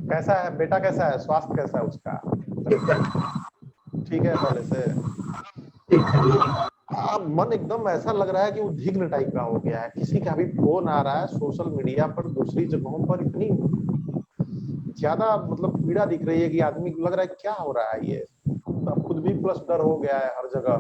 कैसा है बेटा, कैसा है, स्वास्थ्य कैसा है उसका? ठीक है। ठीक है पहले से? ठीक है। मन एकदम ऐसा लग रहा है कि उद्विग्न टाइप का हो गया है। किसी का भी फोन आ रहा है सोशल मीडिया पर, दूसरी जगहों पर इतनी ज्यादा मतलब पीड़ा दिख रही है कि आदमी को लग रहा है क्या हो रहा है ये। अब खुद भी प्लस डर हो गया है हर जगह।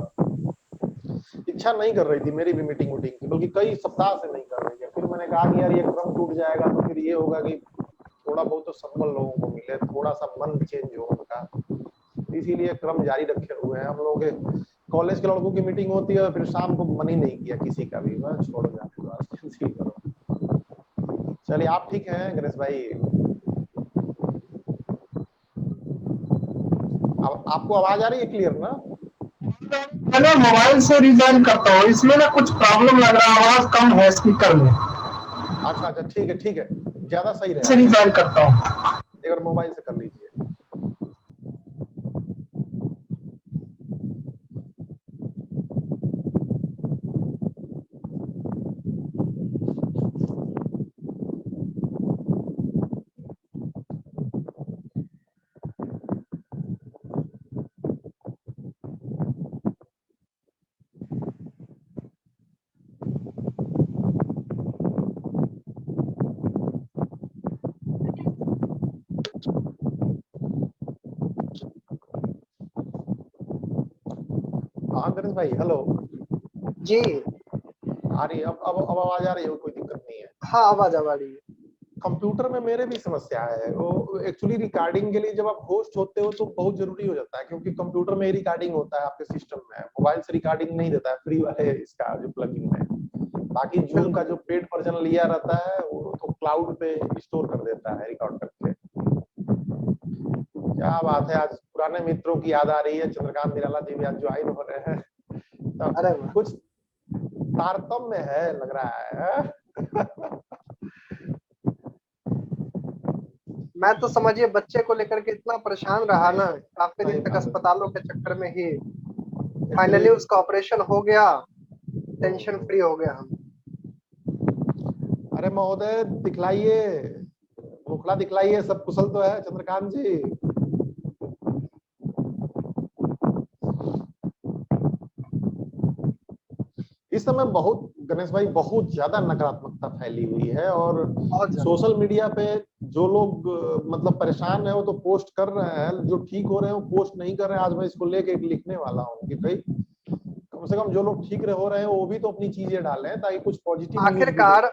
इच्छा नहीं कर रही थी मेरी भी मीटिंग वूटिंग की, बल्कि कई सप्ताह से नहीं कर रही है। फिर मैंने कहा कि यार ये क्रम टूट जाएगा तो फिर ये होगा कि थोड़ा बहुत तो संबल लोगों को मिले, थोड़ा सा मन चेंज हो उनका। इसीलिए क्रम जारी रखे हुए हैं हम लोग के। कॉलेज के लड़कों की मीटिंग होती है, फिर शाम को मन ही नहीं किया किसी का भी, बस छोड़ जाने दो आज कैंसिल करो। चलिए आप ठीक हैं गणेश भाई? अब आपको आवाज आ रही है क्लियर ना? मैं ना मोबाइल से रिजाइन करता हूँ, इसमें ना कुछ प्रॉब्लम लग रहा है, आवाज कम है स्पीकर में। अच्छा अच्छा, ठीक है ठीक है, ज्यादा सही से रहेगा। रिजाइन करता हूँ। एक बार मोबाइल से कर लीजिए। हाँ गणेश भाई, हेलो। जी। आ रही है अब आवाज आ रही है, कोई दिक्कत नहीं है। हाँ, आवाज आ रही है। कंप्यूटर में मेरे भी समस्या है वो। एक्चुअली रिकॉर्डिंग के लिए जब आप होस्ट होते हो तो बहुत जरूरी हो जाता है, क्योंकि कंप्यूटर में ही रिकॉर्डिंग होता है आपके सिस्टम में। मोबाइल से रिकॉर्डिंग नहीं देता है फ्री वाले इसका जो प्लगइन है। बाकी जूम का बिल्कुल। जो पेड वर्जन लिया रहता है वो तो क्लाउड पे स्टोर कर देता है रिकॉर्ड करके। क्या बात है, आज पुराने मित्रों की याद आ रही है। चंद्रकांत निराला जी भी आज ज्वाइन हो रहे हैं, अरे तब वाह। कुछ तारतम्य है लग रहा है। मैं तो समझिए बच्चे को लेकर के इतना परेशान रहा ना, काफी दिन सही तक बात अस्पतालों के चक्कर में ही। है एक्चुअली। फाइनली उसका ऑपरेशन हो गया, टेंशन हम्म। फ्री हो गया हम। अरे महोदय दिखलाइए, मुखला दिखलाइए, सब कुशल तो है चंद्रकांत जी? इस समय बहुत गणेश भाई बहुत ज्यादा नकारात्मकता फैली हुई है, और बहुत ज्यादा। सोशल मीडिया पे जो लोग मतलब परेशान है वो तो पोस्ट कर रहे हैं, जो ठीक हो रहे हैं वो पोस्ट नहीं कर रहे हैं। आज मैं इसको लेके लिखने वाला हूँ कि भाई कम से कम जो लोग ठीक हो रहे हैं वो भी तो अपनी चीजें डालें, ताकि कुछ पॉजिटिव न्यूज भी हो। आखिरकार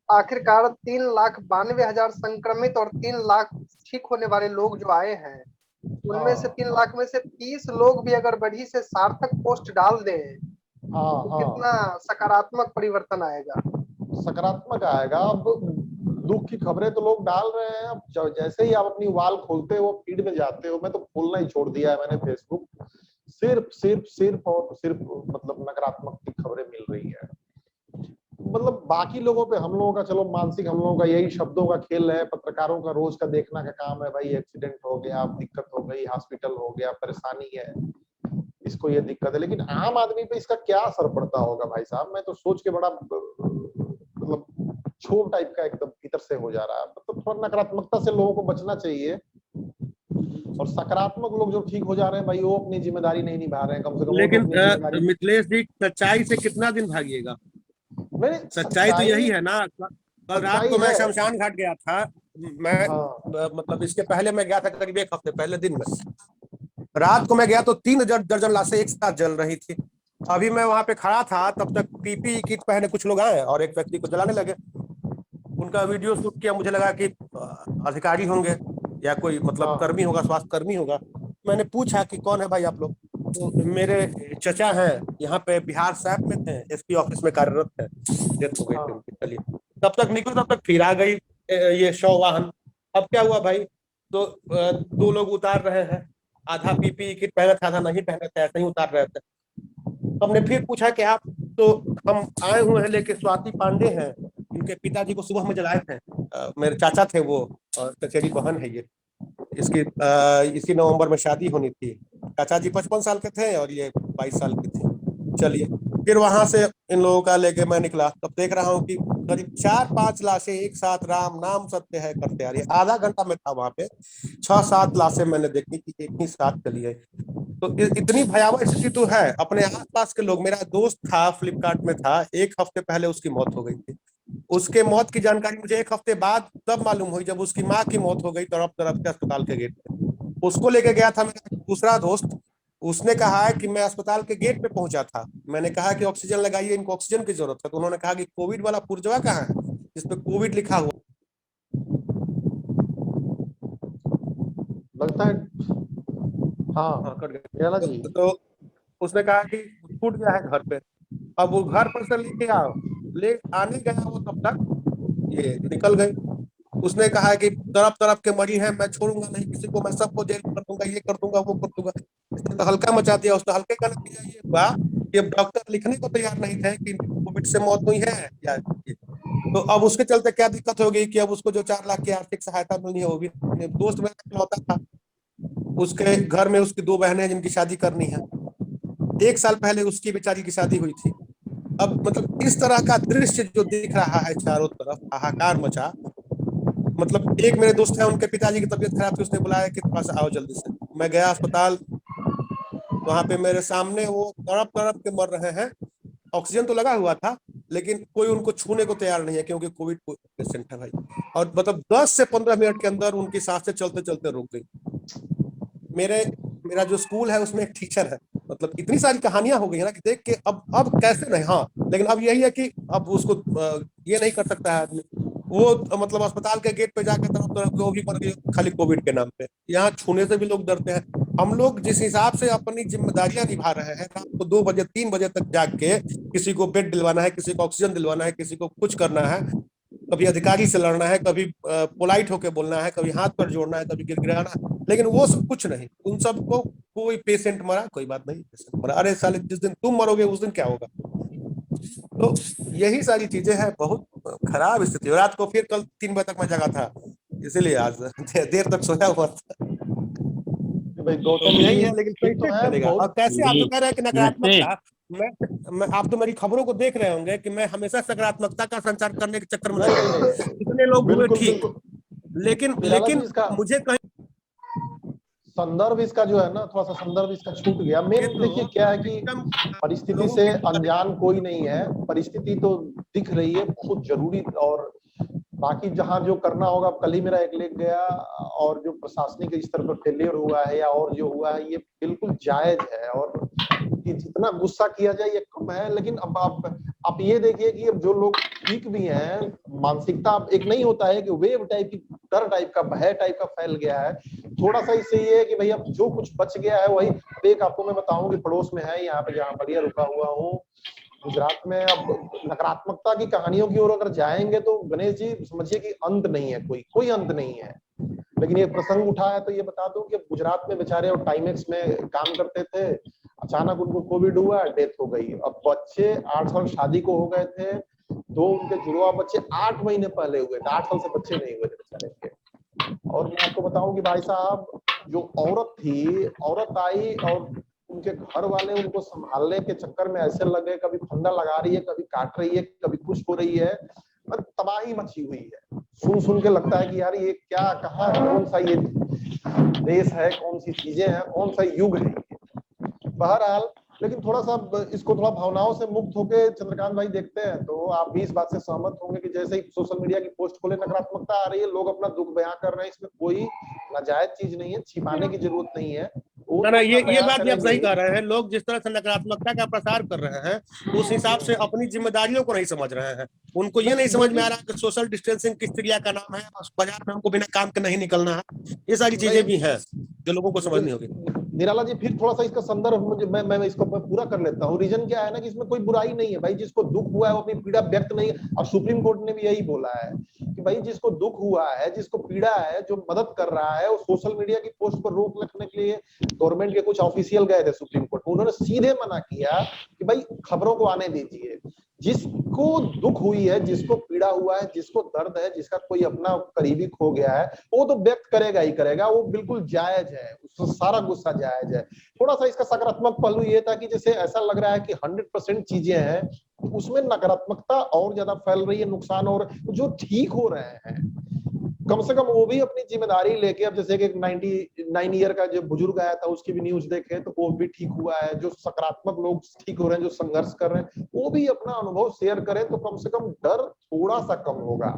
आखिरकार 3,92,000 संक्रमित और 3 लाख ठीक होने वाले लोग जो आए हैं, उनमें से हाँ 3 लाख में से 30 लोग भी अगर बढ़ी से सार्थक पोस्ट डाल दें हाँ तो कितना हाँ, सकारात्मक परिवर्तन आएगा। सकारात्मक आएगा। अब दुख की खबरें तो लोग डाल रहे हैं। अब जैसे ही आप अपनी वाल खोलते हो फीड में जाते हो, मैं तो खोलना ही छोड़ दिया है मैंने फेसबुक। सिर्फ सिर्फ सिर्फ और सिर्फ मतलब नकारात्मक की खबरें मिल रही है। मतलब बाकी लोगों पे हम लोगों का चलो मानसिक, हम लोगों का यही शब्दों का खेल है। पत्रकारों का रोज का देखना का काम है, भाई एक्सीडेंट हो गया, दिक्कत हो गई, हॉस्पिटल हो गया, परेशानी है, इसको ये दिक्कत है। लेकिन आम आदमी पे इसका क्या असर पड़ता होगा भाई साहब? मैं तो सोच के बड़ा मतलब क्षोभ टाइप का एकदम भीतर से हो जा रहा है। मतलब थोड़ा नकारात्मकता से लोगों को बचना चाहिए, और सकारात्मक लोग जो ठीक हो जा रहे हैं भाई वो अपनी जिम्मेदारी नहीं निभा रहे हैं, कम से कम वो तो लेकिन अपनी जिम्मेदारी। मिथिलेश जी, सच्चाई से कितना दिन भागिएगा? मैंने सच्चाई तो सच्चाई, यही है ना। कल रात सच्चाई को मैं है। शमशान घाट गया था। मैं हाँ मतलब इसके पहले मैं गया था करीब एक हफ्ते पहले दिन में। रात को मैं गया तो 3 दर्जन लाशें एक साथ जल रही थी। अभी मैं वहां पे खड़ा था तब तक पीपी किट पहने कुछ लोग आए और एक व्यक्ति को जलाने लगे। उनका वीडियो शूट किया, मुझे लगा कि अधिकारी होंगे या कोई मतलब हाँ कर्मी होगा, स्वास्थ्य कर्मी होगा। मैंने पूछा कि कौन है भाई आप लोग, तो मेरे चचा हैं, यहाँ पे बिहार सैप में थे, एसपी ऑफिस में कार्यरत है, डेथ हो गई थी हाँ उनकी। चलिए, तब तक निकलो, तब तक फिर आ गई ये शव वाहन। अब क्या हुआ भाई, तो दो लोग उतार रहे हैं, आधा पीपी किट पहने थे आधा नहीं पहने थे, ऐसे ही उतार रहे थे। हमने फिर पूछा कि आप, तो हम आए हुए हैं लेके स्वाति पांडे हैं, इनके पिताजी को सुबह में जलाए थे, मेरे चाचा थे वो, और चचेरी बहन है ये। इसकी इसी नवंबर में शादी होनी थी। चाचा जी 55 साल के थे और ये 22 साल की थी। चलिए, फिर वहां से इन लोगों का लेके मैं निकला, तब देख रहा हूँ कि करीब 4-5 लाशें एक साथ, राम नाम सत्य है करते आ रही है। आधा घंटा में था वहां पे, 6-7 लाशें मैंने देखी कि एक ही साथ चली है। तो इतनी भयावह स्थिति तो है। अपने आसपास के लोग, मेरा दोस्त था फ्लिपकार्ट में था, 1 हफ्ते पहले उसकी मौत हो गई थी। उसके मौत की जानकारी मुझे 1 हफ्ते बाद तब मालूम हुई जब उसकी माँ की मौत हो गई तड़प तड़प के अस्पताल के गेट पे। उसको लेके गया था मेरा दूसरा दोस्त। उसने कहा है कि मैं अस्पताल के गेट पे पहुंचा था, मैंने कहा कि ऑक्सीजन लगाइए, इनको ऑक्सीजन की जरूरत है। तो उन्होंने कहा कि कोविड वाला पुर्जवा कहाँ है जिसपे कोविड लिखा हुआ। लगता है। हाँ। हाँ, कट निराला गया। जी। तो उसने कहा कि छूट गया है घर पे। अब वो घर पर से लेके आओ, ले आने गया वो तब तक ये निकल गए। उसने कहा है कि तरफ तरफ के मरी हैं, मैं छोड़ूंगा नहीं किसी को, मैं सबको जेल कर दूंगा, ये कर दूंगा, वो कर दूंगा। इसने तो हल्का मचा दिया। उसने हल्के का नतीजा ये हुआ कि अब डॉक्टर लिखने को तैयार नहीं थे कि इनकी कोविड से मौत हुई है या ये। तो अब उसके चलते क्या दिक्कत हो गई कि अब उसको जो 4 लाख की आर्थिक सहायता मिलनी है वो भी दोस्त मेरा इकलौता था। उसके घर में उसकी 2 बहनें हैं जिनकी शादी करनी है। 1 साल पहले उसकी बेचारी की शादी हुई थी। अब मतलब इस तरह का दृश्य जो दिख रहा है चारों तरफ, हाहाकार मचा। मतलब एक मेरे दोस्त हैं, उनके पिताजी की तबीयत खराब थी, उसने बुलाया कि थोड़ा सा आओ जल्दी से। मैं गया अस्पताल, वहां पे मेरे सामने वो तड़प तड़प के मर रहे हैं। ऑक्सीजन तो लगा हुआ था, लेकिन कोई उनको छूने को तैयार नहीं है क्योंकि कोविड पेशेंट है भाई। और मतलब 10 से 15 मिनट के अंदर उनकी सांसें चलते चलते रुक गई। मेरे मेरा जो स्कूल है उसमें एक टीचर है। मतलब इतनी सारी कहानियां हो गई है ना कि देख के अब कैसे नहीं। हाँ, लेकिन अब यही है कि अब उसको ये नहीं कर सकता है आदमी। वो मतलब अस्पताल के गेट पे जाकर तरफ तरफ वो भी मर गई खाली कोविड के नाम पे। यहाँ छूने से भी लोग डरते हैं। हम लोग जिस हिसाब से अपनी जिम्मेदारियां निभा रहे हैं, रात को 2 बजे 3 बजे तक जाग के किसी को बेड दिलवाना है, किसी को ऑक्सीजन दिलवाना है, किसी को कुछ करना है, कभी अधिकारी से लड़ना है, कभी पोलाइट होके बोलना है, कभी हाथ पर जोड़ना है, कभी गिड़गिड़ाना। लेकिन वो सब कुछ नहीं। उन सबको कोई पेशेंट मरा कोई बात नहीं, पेशेंट मरा, अरे साले जिस दिन तुम मरोगे उस दिन क्या होगा। तो यही सारी चीजें हैं। बहुत खराब स्थिति। रात को फिर कल 3 बजे तक मैं जगा था, इसीलिए आज देर तक सोया हुआ था। भाई तो गौतम यही जी है, लेकिन ठीक तो कैसे है चलेगा। और बहुत। कैसे आप जी जो कह रहे हैं कि नमस्ते। नकारात्मकता, मैं आप तो मेरी खबरों को देख रहे होंगे कि मैं हमेशा सकारात्मकता का संचार करने के चक्कर में नहीं नहीं नहीं रहता। नहीं, कितने लोग हुए बिल्कुल ठीक, बिल्कुल। लेकिन निराला जी लेकिन इसका मुझे कहीं संदर्भ इसका जो है ना, थोड़ा सा संदर्भ इसका छूट गया। ये मेन तो देखिए क्या है कि सिस्टम परिस्थिति लोगों से की अनजान कोई नहीं है। परिस्थिति तो दिख रही है बहुत जरूरी। और बाकी जहां जो करना होगा, अब कल ही मेरा एक लेख गया, और जो प्रशासनिक स्तर पर फेलियर हुआ है या और जो हुआ है ये बिल्कुल जायज है। और कि जितना गुस्सा किया जाए ये कम है। लेकिन अब आप ये देखिए कि अब जो लोग ठीक भी हैं, मानसिकता अब एक नहीं होता है कि वेव टाइप की, डर टाइप का, भय टाइप का फैल गया है। थोड़ा सा इससे ये है कि भाई अब जो कुछ बच गया है वही। अब एक आपको मैं बताऊं कि पड़ोस में है, यहाँ पे जहाँ बढ़िया रुका हुआ हूँ गुजरात में, अब नकारात्मकता की कहानियों की ओर अगर जाएंगे तो गणेश जी समझिए कि अंत नहीं है, कोई कोई अंत नहीं है। लेकिन ये प्रसंग उठा है तो ये बता दूं कि गुजरात में बेचारे और टाइमेक्स में काम करते थे, अचानक उनको कोविड हुआ, डेथ हो गई। अब बच्चे 8 साल शादी को हो गए थे, दो उनके जुड़वा बच्चे 8 महीने पहले हुए थे, 8 साल से बच्चे नहीं हुए थे बेचारे के। और मैं आपको बताऊं कि भाई साहब, जो औरत थी, औरत आई और उनके घर वाले उनको संभालने के चक्कर में ऐसे लगे, कभी फंदा लगा रही है, कभी काट रही है, कभी कुछ हो रही है। तबाही मची हुई है। सुन सुन के लगता है कि यार ये क्या, कहाँ, कौन सा ये देश है, कौन सी चीजें हैं, कौन सा युग है ये। बहरहाल, लेकिन थोड़ा सा इसको थोड़ा भावनाओं से मुक्त होकर चंद्रकांत भाई देखते हैं तो आप भी इस बात से सहमत होंगे कि जैसे ही सोशल मीडिया की पोस्ट खोले नकारात्मकता आ रही है, लोग अपना दुख बयां कर रहे हैं। इसमें कोई नाजायज चीज नहीं है, छिपाने की जरूरत नहीं है। वो ना तो ना, अपना ये बयां बात भी आप करेंगे सही ही। कह रहे हैं। लोग जिस तरह से नकारात्मकता का प्रसार कर रहे हैं, उस हिसाब से अपनी जिम्मेदारियों को नहीं समझ रहे हैं। उनको ये नहीं नहीं समझ में आ देखिए, रहा कि सोशल डिस्टेंसिंग किस क्रिया का नाम है, और बाजार में हमको बिना काम के नहीं निकलना है। ये सारी चीजें भी हैं जो लोगों को समझनी होगी। निराला जी फिर थोड़ा सा इसका संदर्भ मुझे मैं इसको पूरा कर लेता हूँ। रीजन क्या है ना कि इसमें कोई बुराई नहीं है भाई, जिसको दुख हुआ है वो अपनी पीड़ा व्यक्त नहीं। और सुप्रीम कोर्ट ने भी यही बोला है कि भाई जिसको दुख हुआ है, जिसको पीड़ा है, जो मदद कर रहा है, वो सोशल मीडिया की पोस्ट पर रोक लगने के लिए गवर्नमेंट के कुछ ऑफिशियल गए थे सुप्रीम कोर्ट में। उन्होंने सीधे मना किया कि भाई खबरों को आने दीजिए। जिसको दुख हुई है, जिसको पीड़ा हुआ है, जिसको दर्द है, जिसका कोई अपना करीबी खो गया है, वो तो व्यक्त करेगा ही करेगा, वो बिल्कुल जायज है, उसका सारा गुस्सा जायज है। थोड़ा सा इसका सकारात्मक पहलू ये था कि जैसे ऐसा लग रहा है कि 100% चीजें हैं, उसमें नकारात्मकता और ज्यादा फैल रही है, नुकसान। और जो ठीक हो रहे हैं कम से कम वो भी अपनी जिम्मेदारी लेके, अब जैसे कि 99 ईयर का जो बुजुर्ग आया था उसकी भी न्यूज देखे तो वो भी ठीक हुआ है। जो सकारात्मक लोग ठीक हो रहे हैं, जो संघर्ष कर रहे हैं, वो भी अपना अनुभव शेयर करें तो कम से कम डर थोड़ा सा कम होगा।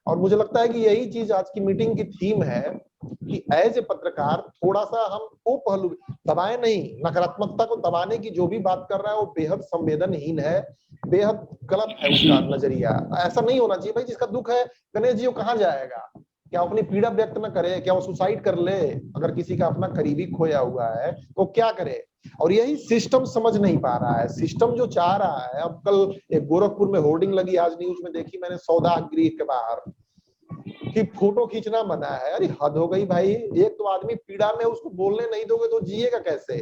और मुझे लगता है कि यही चीज आज की मीटिंग की थीम है कि एज ए पत्रकार थोड़ा सा हम वो पहलू दबाए नहीं, नकारात्मकता को दबाने की जो भी बात कर रहा है वो बेहद संवेदनहीन है, बेहद गलत है उसका नजरिया। ऐसा नहीं होना चाहिए भाई। जिसका दुख है गणेश जी वो कहाँ जाएगा? क्या अपनी पीड़ा व्यक्त न करे? क्या वो सुसाइड कर ले? अगर किसी का अपना करीबी खोया हुआ है तो क्या करे? और यही सिस्टम समझ नहीं पा रहा है। सिस्टम जो चाह रहा है, अब कल एक गोरखपुर में होर्डिंग लगी, आज न्यूज में देखी मैंने, सौदा गृह के बाहर कि फोटो खींचना मना है। अरे हद हो गई भाई। एक तो आदमी पीड़ा में, उसको बोलने नहीं दोगे तो जिएगा कैसे?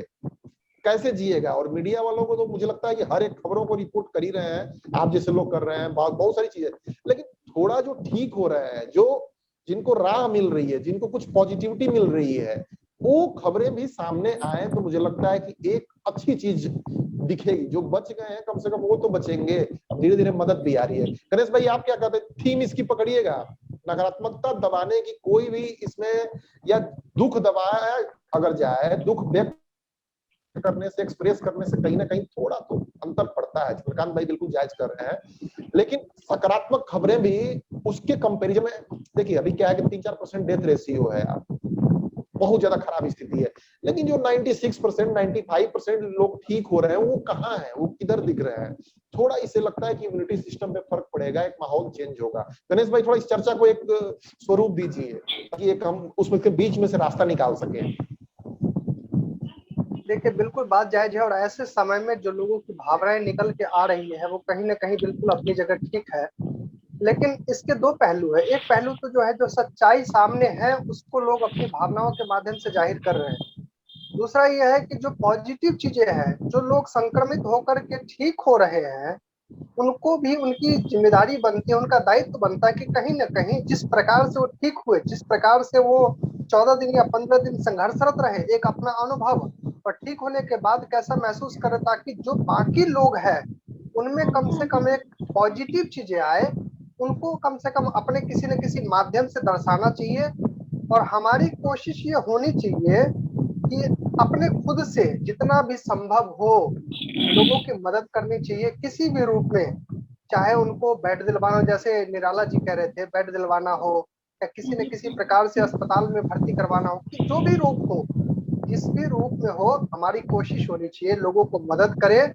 कैसे जिएगा? और मीडिया वालों को तो मुझे लगता है कि हर एक खबरों को रिपोर्ट कर ही रहे हैं, आप जैसे लोग कर रहे हैं, बहुत सारी चीजें। लेकिन थोड़ा जो ठीक हो रहा है, जो जिनको राह मिल रही है, जिनको कुछ पॉजिटिविटी मिल रही है, वो खबरें भी सामने आए तो मुझे लगता है कि एक अच्छी चीज दिखेगी। जो बच गए हैं कम से कम वो तो बचेंगे। अब धीरे धीरे मदद भी आ रही है। गणेश भाई आप क्या कहते हैं? थीम इसकी पकड़िएगा, नकारात्मकता दबाने की कोई भी इसमें, या दुख दबाया अगर जाए, दुख व्यक्त करने से, एक्सप्रेस करने से कहीं ना कहीं थोड़ा तो अंतर पड़ता है। चंद्रकांत भाई बिल्कुल जायज कर रहे हैं। लेकिन सकारात्मक खबरें भी उसके कंपैरिजन में देखिए, अभी क्या है कि 3-4% डेथ रेशियो है यार, बहुत ज्यादा खराब स्थिति है। लेकिन जो 96%, 95% लोग ठीक हो रहे हैं, वो कहाँ है? वो किधर दिख रहे हैं? थोड़ा इसे लगता है कि इम्यूनिटी सिस्टम पे फर्क पड़ेगा, एक माहौल चेंज होगा। गणेश भाई थोड़ा इस चर्चा को एक स्वरूप दीजिए ताकि एक हम उसमें के बीच में से रास्ता निकाल सके। देखिए बिल्कुल बात जायज है, और ऐसे समय में जो लोगों की भावनाएं निकल के आ रही है वो कहीं ना कहीं बिल्कुल अपनी जगह ठीक है। लेकिन इसके दो पहलू है। एक पहलू तो जो है, जो सच्चाई सामने है उसको लोग अपनी भावनाओं के माध्यम से जाहिर कर रहे हैं। दूसरा यह है कि जो पॉजिटिव चीजें हैं, जो लोग संक्रमित होकर के ठीक हो रहे हैं, उनको भी उनकी जिम्मेदारी बनती है, उनका दायित्व बनता है कि कहीं ना कहीं जिस प्रकार से वो ठीक हुए, जिस प्रकार से वो 14 दिन या 15 दिन संघर्षरत रहे, एक अपना अनुभव और ठीक होने के बाद कैसा महसूस करे, ताकि जो बाकी लोग हैं उनमें कम से कम एक पॉजिटिव चीजें आए, उनको कम से कम अपने किसी न किसी माध्यम से दर्शाना चाहिए। और हमारी कोशिश ये होनी चाहिए कि अपने खुद से जितना भी संभव हो लोगों की मदद करनी चाहिए किसी भी रूप में। चाहे उनको बेड दिलवाना, जैसे निराला जी कह रहे थे, बेड दिलवाना हो, या किसी न किसी प्रकार से अस्पताल में भर्ती करवाना हो, कि जो भी रूप हो, जिस भी रूप में हो, हमारी कोशिश होनी चाहिए लोगों को मदद करें।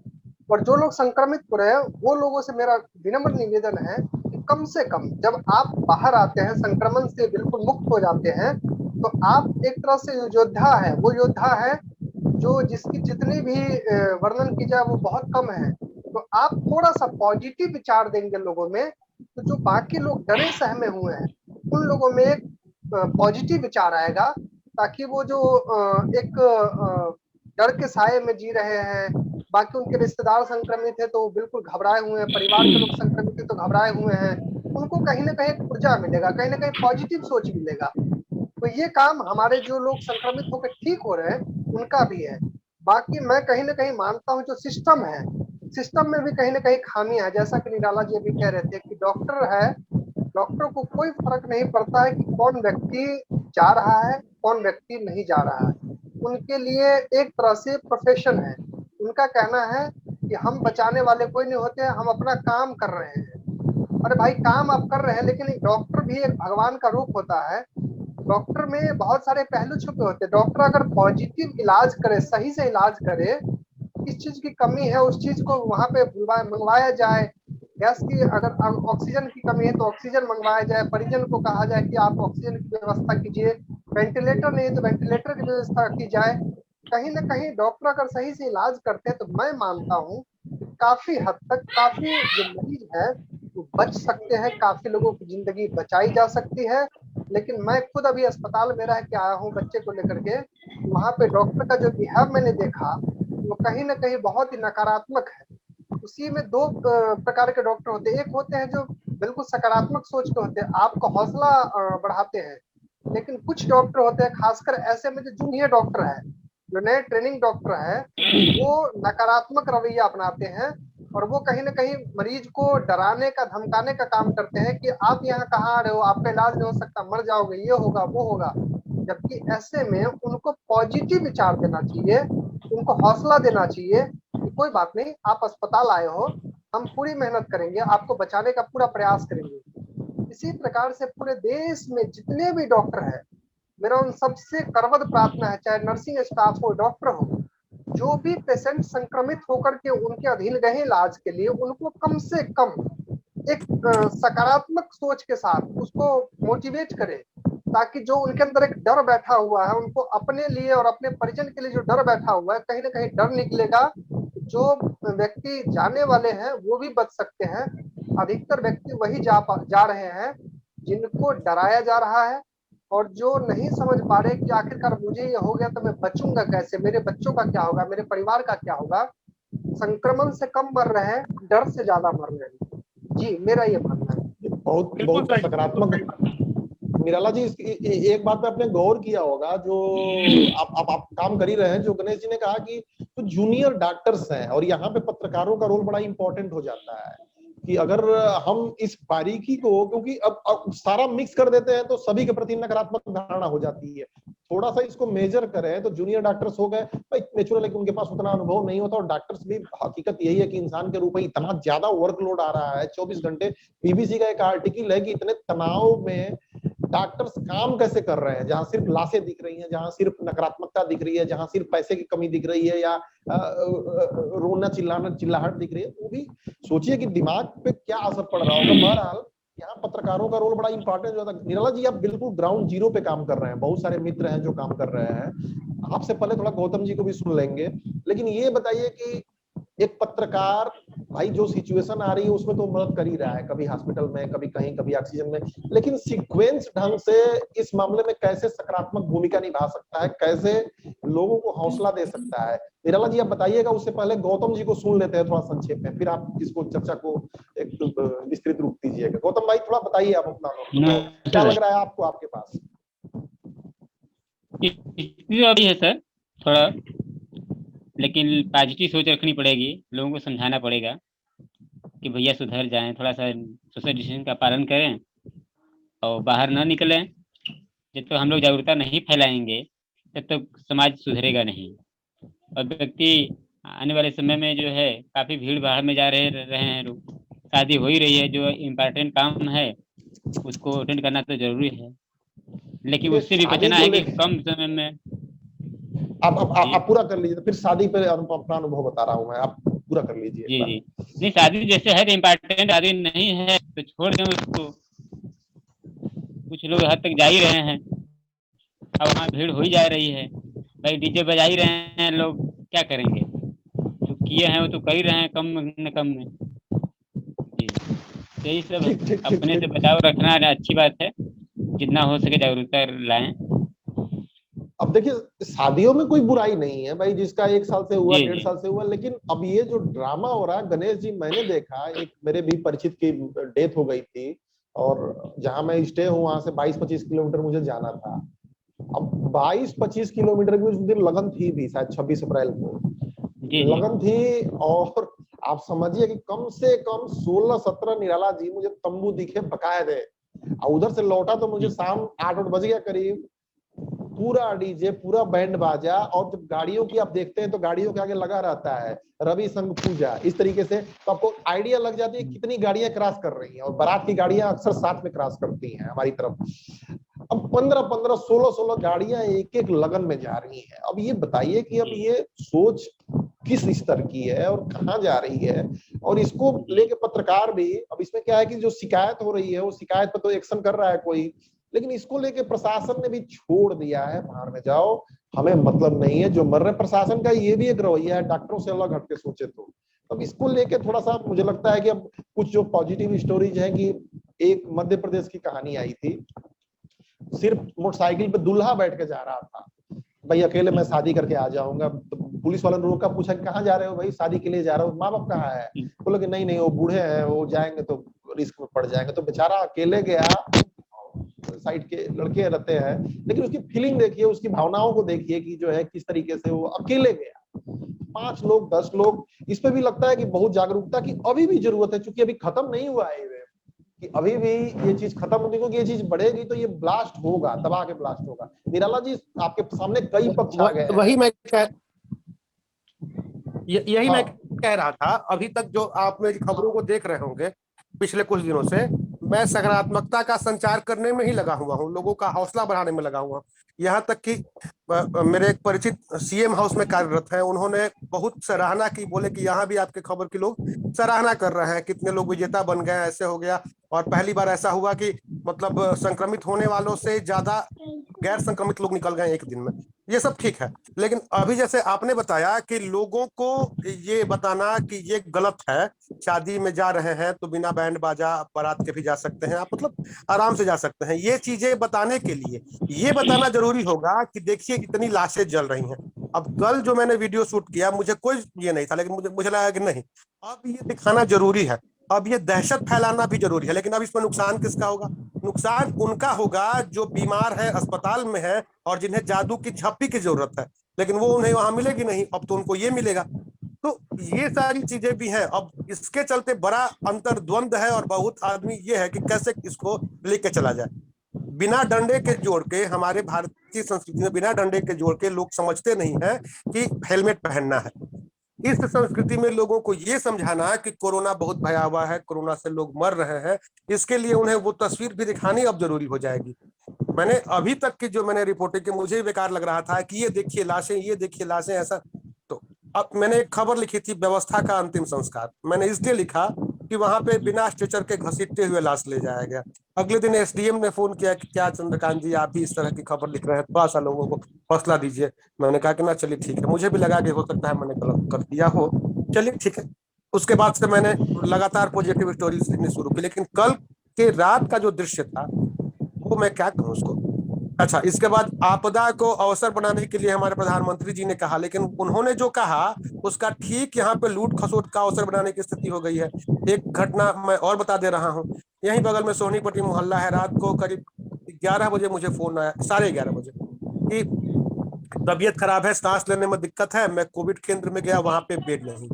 और जो लोग संक्रमित हो रहे हैं वो लोगों से मेरा विनम्र निवेदन है कि कम से कम जब आप बाहर आते हैं, संक्रमण से बिल्कुल मुक्त हो जाते हैं, तो आप एक तरह से योद्धा है, वो योद्धा है जो जिसकी जितनी भी वर्णन की जाए वो बहुत कम है। तो आप थोड़ा सा पॉजिटिव विचार देंगे लोगों में, तो जो बाकी लोग डरे सहमे हुए हैं उन लोगों में एक पॉजिटिव विचार आएगा, ताकि वो जो एक डर के साये में जी रहे हैं, बाकी उनके रिश्तेदार संक्रमित है तो बिल्कुल घबराए हुए हैं, परिवार के लोग संक्रमित है तो घबराए हुए हैं, उनको कहीं ना कहीं ऊर्जा मिलेगा, कहीं ना कहीं पॉजिटिव सोच मिलेगा। तो ये काम हमारे जो लोग संक्रमित होकर ठीक हो रहे हैं उनका भी है। बाकी मैं कहीं ना कहीं मानता हूँ जो सिस्टम है, सिस्टम में भी कहीं ना कहीं खामियां है। जैसा कि निराला जी अभी कह रहे थे कि डॉक्टर है, डॉक्टर को कोई फर्क नहीं पड़ता है कि कौन व्यक्ति जा रहा है कौन व्यक्ति नहीं जा रहा है, उनके लिए एक तरह से प्रोफेशन है। उनका कहना है कि हम बचाने वाले कोई नहीं होते हैं, हम अपना काम कर रहे हैं। अरे भाई काम आप कर रहे हैं, लेकिन एक डॉक्टर भी एक भगवान का रूप होता है। डॉक्टर में बहुत सारे पहलू छुपे होते हैं। डॉक्टर अगर पॉजिटिव इलाज करे, सही से इलाज करे, किस चीज की कमी है उस चीज को वहां पे मंगवाया जाए। गैस की अगर ऑक्सीजन की कमी है तो ऑक्सीजन मंगवाया जाए, परिजन को कहा जाए कि आप ऑक्सीजन की व्यवस्था कीजिए, वेंटिलेटर नहीं है तो वेंटिलेटर की व्यवस्था की जाए। कहीं ना कहीं डॉक्टर अगर सही से इलाज करते हैं तो मैं मानता हूँ कि काफी हद तक काफी जो मरीज है वो बच सकते हैं, काफी लोगों की जिंदगी बचाई जा सकती है। लेकिन मैं खुद अभी अस्पताल में रह के आया हूँ बच्चे को लेकर के, वहां पे डॉक्टर का जो बिहेव मैंने देखा वो कहीं ना कहीं बहुत ही नकारात्मक है। उसी में दो प्रकार के डॉक्टर होते हैं। एक होते हैं जो बिल्कुल सकारात्मक सोच के होते हैं, आपका हौसला बढ़ाते हैं। लेकिन कुछ डॉक्टर होते हैं, खासकर ऐसे में जो जूनियर डॉक्टर है, जो नए ट्रेनिंग डॉक्टर है, वो नकारात्मक रवैया अपनाते हैं और वो कहीं ना कहीं मरीज को डराने का, धमकाने का काम करते हैं कि आप यहाँ कहाँ आ रहे हो, आपका इलाज नहीं हो सकता, मर जाओगे, ये होगा वो होगा। जबकि ऐसे में उनको पॉजिटिव विचार देना चाहिए, उनको हौसला देना चाहिए कि कोई बात नहीं, आप अस्पताल आए हो, हम पूरी मेहनत करेंगे, आपको बचाने का पूरा प्रयास करेंगे। इसी प्रकार से पूरे देश में जितने भी डॉक्टर हैं, मेरा उन सबसे करवद प्रार्थना है, चाहे नर्सिंग स्टाफ हो, डॉक्टर हो, जो भी पेशेंट संक्रमित होकर के उनके अधीन गए इलाज के लिए, उनको कम से कम एक सकारात्मक सोच के साथ उसको मोटिवेट करें, ताकि जो उनके अंदर एक डर बैठा हुआ है, उनको अपने लिए और अपने परिजन के लिए जो डर बैठा हुआ है, कहीं ना कहीं डर निकलेगा। जो व्यक्ति जाने वाले हैं वो भी बच सकते हैं। अधिकतर व्यक्ति वही जा रहे हैं जिनको डराया जा रहा है, और जो नहीं समझ पा रहे कि आखिरकार मुझे ये हो गया तो मैं बचूंगा कैसे, मेरे बच्चों का क्या होगा, मेरे परिवार का क्या होगा। संक्रमण से कम मर रहे हैं, डर से ज्यादा मर रहे हैं। जी, मेरा ये मानना है। बहुत बिल्कुल बहुत सही, सकारात्मक। निराला जी, एक बात पे आपने गौर किया होगा, जो आप काम कर ही रहे हैं, जो गणेश जी ने कहा कि जो जूनियर डॉक्टर्स हैं, और यहाँ पे पत्रकारों का रोल बड़ा इंपॉर्टेंट हो जाता है कि अगर हम इस बारीकी को, क्योंकि अब सारा मिक्स कर देते हैं तो सभी के प्रति नकारात्मक धारणा हो जाती है। थोड़ा सा इसको मेजर करें तो जूनियर डॉक्टर्स हो गए भाई, नेचुरल है कि उनके पास उतना अनुभव नहीं होता, और डॉक्टर्स भी, हकीकत यही है कि इंसान के रूप में इतना ज्यादा वर्कलोड आ रहा है 24 घंटे। बीबीसी का एक आर्टिकल है कि इतने तनाव में डॉक्टर्स काम कैसे कर रहे हैं, जहां सिर्फ लाशें दिख रही हैं, जहां सिर्फ नकारात्मकता दिख रही है, जहां सिर्फ पैसे की कमी दिख रही है, या रोना चिल्लाना चिल्लाहट दिख रही है। वो भी सोचिए कि दिमाग पे क्या असर पड़ रहा होगा। बहरहाल यहाँ पत्रकारों का रोल बड़ा इंपॉर्टेंट होता है। निराला जी, आप बिल्कुल ग्राउंड जीरो पे काम कर रहे हैं, बहुत सारे मित्र हैं जो काम कर रहे हैं। आपसे पहले थोड़ा गौतम जी को भी सुन लेंगे, लेकिन ये बताइए कि एक पत्रकार भाई, जो सिचुएशन आ रही है उसमें तो मदद कर ही रहा है, कभी हॉस्पिटल में, कभी कहीं, कभी ऑक्सीजन में, लेकिन सीक्वेंस ढंग से इस मामले में कैसे सकारात्मक भूमिका निभा सकता है, कैसे लोगों को हौसला दे सकता है? निराला जी, आप बताइएगा। उससे पहले गौतम जी को सुन लेते हैं थोड़ा संक्षेप में, फिर आप इसको, चर्चा को एक विस्तृत रूप दीजिएगा। गौतम भाई, थोड़ा बताइए आप अपना अनुभव, क्या लग रहा है आपको आपके पास? अभी है सर, थोड़ा, लेकिन पॉजिटिव सोच रखनी पड़ेगी, लोगों को समझाना पड़ेगा कि भैया सुधर जाएं, थोड़ा सा सोशल डिस्टेंस का पालन करें और बाहर ना निकलें। जब तक हम लोग जागरूकता नहीं फैलाएंगे तब तक समाज सुधरेगा नहीं। और व्यक्ति आने वाले समय में जो है काफी भीड़ भाड़ में जा रहे हैं लोग। शादी हो ही रही है, जो इम्पोर्टेंट काम है उसको अटेंड करना तो जरूरी है, लेकिन उससे भी बचना है कि कम समय में। आप पूरा कर लीजिए, फिर शादी पे अपना अनुभव बता रहा हूँ मैं, आप पूरा कर लीजिए। जी जी, नहीं शादी जैसे है इम्पोर्टेंट, शादी नहीं है तो छोड़ दें उसको। कुछ लोग हद तक जा ही रहे हैं, अब वहाँ भीड़ हो ही जा रही है, भाई डीजे बजा ही रहे हैं लोग, क्या करेंगे? जो किए हैं वो तो कर ही रहे हैं कम न कम में। जी, तो यही सब अपने से बचाव रखना अच्छी बात है, जितना हो सके जागरूकता लाएं। अब देखिए, शादियों में कोई बुराई नहीं है भाई, जिसका 1 साल से हुआ, जी 1.5 जी साल से हुआ, लेकिन अब ये जो ड्रामा हो रहा है गणेश जी, मैंने देखा एक मेरे भी परिचित की डेथ हो गई थी, और जहां मैं स्टे हूँ वहां से 22-25 किलोमीटर मुझे जाना था। अब 22-25 किलोमीटर की उस दिन लगन थी भी, शायद 26 अप्रैल को जी जी लगन थी, और आप समझिए कि कम से कम 16-17 निराला जी मुझे तंबू दिखे बकायदे, और उधर से लौटा तो मुझे शाम 8 बज गया करीब। पूरा डीजे, पूरा बैंड बाजा, और जब गाड़ियों की आप देखते हैं तो गाड़ियों के आगे लगा रहता है रवि संघ पूजा, इस तरीके से, तो आपको आइडिया लग जाती है कितनी गाड़ियां क्रॉस कर रही हैं, और बारात की गाड़ियां अक्सर साथ में क्रॉस करती हैं हमारी तरफ। अब 15-15, 16-16 गाड़ियां एक एक लगन में जा रही हैं। अब ये बताइए कि अब ये सोच किस स्तर की है और कहाँ जा रही है, और इसको लेके पत्रकार भी, अब इसमें क्या है कि जो शिकायत हो रही है वो शिकायत पर तो एक्शन कर रहा है कोई, लेकिन इसको लेके प्रशासन ने भी छोड़ दिया है, बाहर में जाओ, हमें मतलब नहीं है जो मर रहे। प्रशासन का ये भी एक रवैया है, डॉक्टरों से अलग हटके सोचे तो। अब इसको लेके थोड़ा सा मुझे लगता है कि अब कुछ जो पॉजिटिव स्टोरीज है, कि एक मध्य प्रदेश की कहानी आई थी, सिर्फ मोटरसाइकिल पे दूल्हा बैठ के जा रहा था, भाई अकेले मैं शादी करके आ जाऊंगा, तो पुलिस वालों ने रोका, पूछा कहाँ जा रहे हो भाई, शादी के लिए जा रहा हूँ, माँ बाप कहाँ है, बोले कि नहीं नहीं वो बूढ़े हैं, वो जाएंगे तो रिस्क में पड़ जाएंगे। तो बेचारा अकेले गया, साइड के लड़के रहते हैं, लेकिन उसकी फीलिंग देखिए, उसकी भावनाओं को देखिए कि जो है किस तरीके से वो अकेले गया। 5 लोग 10 लोग, इस पे भी लगता है कि बहुत जागरूकता की अभी भी जरूरत है, क्योंकि अभी खत्म नहीं हुआ है ये, कि अभी भी ये चीज खत्म होगी, क्योंकि ये चीज बढ़ेगी तो ये ब्लास्ट होगा, दबा के ब्लास्ट होगा। निराला जी आपके सामने कई पक्ष आ गए हैं। वही मैं यही मैं हाँ कह रहा था। अभी तक जो आप मेरी खबरों को देख रहे होंगे पिछले कुछ दिनों से, मैं सकारात्मकता का संचार करने में ही लगा हुआ हूँ, लोगों का हौसला बढ़ाने में लगा हुआ हूँ। यहाँ तक कि मेरे एक परिचित सीएम हाउस में कार्यरत हैं, उन्होंने बहुत सराहना की, बोले कि यहाँ भी आपके खबर की लोग सराहना कर रहे हैं, कितने लोग विजेता बन गए, ऐसे हो गया। और पहली बार ऐसा हुआ कि मतलब संक्रमित होने वालों से ज्यादा गैर संक्रमित लोग निकल गए एक दिन में। ये सब ठीक है, लेकिन अभी जैसे आपने बताया कि लोगों को ये बताना कि ये गलत है, शादी में जा रहे हैं तो बिना बैंड बाजा बारात के भी जा सकते हैं आप, मतलब आराम से जा सकते हैं, ये चीजें बताने के लिए ये बताना जरूरी होगा कि देखिए इतनी लाशें जल रही हैं। अब कल जो मैंने वीडियो शूट किया, मुझे कोई ये नहीं था, लेकिन मुझे लगा कि नहीं, अब ये दिखाना जरूरी है, अब ये दहशत फैलाना भी जरूरी है। लेकिन अब इसमें नुकसान किसका होगा? नुकसान उनका होगा जो बीमार है, अस्पताल में है, और जिन्हें जादू की झप्पी की जरूरत है, लेकिन वो उन्हें वहां मिलेगी नहीं, अब तो उनको ये मिलेगा। तो ये सारी चीजें भी हैं। अब इसके चलते बड़ा अंतर्द्वंद है, और बहुत आदमी ये है कि कैसे इसको लेके चला जाए। बिना डंडे के जोड़ के, हमारे भारतीय संस्कृति में बिना डंडे के जोड़ के लोग समझते नहीं है कि हेलमेट पहनना है। इस संस्कृति में लोगों को ये समझाना कि कोरोना बहुत भयावह है, कोरोना से लोग मर रहे हैं, इसके लिए उन्हें वो तस्वीर भी दिखानी अब जरूरी हो जाएगी। मैंने अभी तक की जो मैंने रिपोर्टें की, मुझे बेकार लग रहा था कि ये देखिए लाशें, ये देखिए लाशें, ऐसा। तो अब मैंने एक खबर लिखी थी, व्यवस्था का अंतिम संस्कार। मैंने इसलिए लिखा कि वहां पे बिना स्ट्रेचर के घसीटते हुए लाश ले जाया गया। अगले दिन एसडीएम ने फोन किया कि क्या चंद्रकांत जी आप भी इस तरह की खबर लिख रहे हैं, थोड़ा सा लोगों को हौसला दीजिए। मैंने कहा कि ना चलिए ठीक है, मुझे भी लगा कि हो सकता है मैंने गलत कर दिया हो, चलिए ठीक है। उसके बाद से मैंने लगातार पॉजिटिव स्टोरीज लिखनी शुरू की। लेकिन कल के रात का जो दृश्य था, वो मैं क्या कहूँ उसको। अच्छा, इसके बाद आपदा को अवसर बनाने के लिए हमारे प्रधानमंत्री जी ने कहा, लेकिन उन्होंने जो कहा उसका ठीक यहाँ पे लूट खसोट का अवसर बनाने की स्थिति हो गई है। एक घटना मैं और बता दे रहा हूँ, यहीं बगल में सोनीपट्टी मोहल्ला है, रात को करीब 11 बजे मुझे फोन आया, 11:30 बजे, कि तबीयत खराब है, सांस लेने में दिक्कत है। मैं कोविड केंद्र में गया, वहां पे बेड नहीं।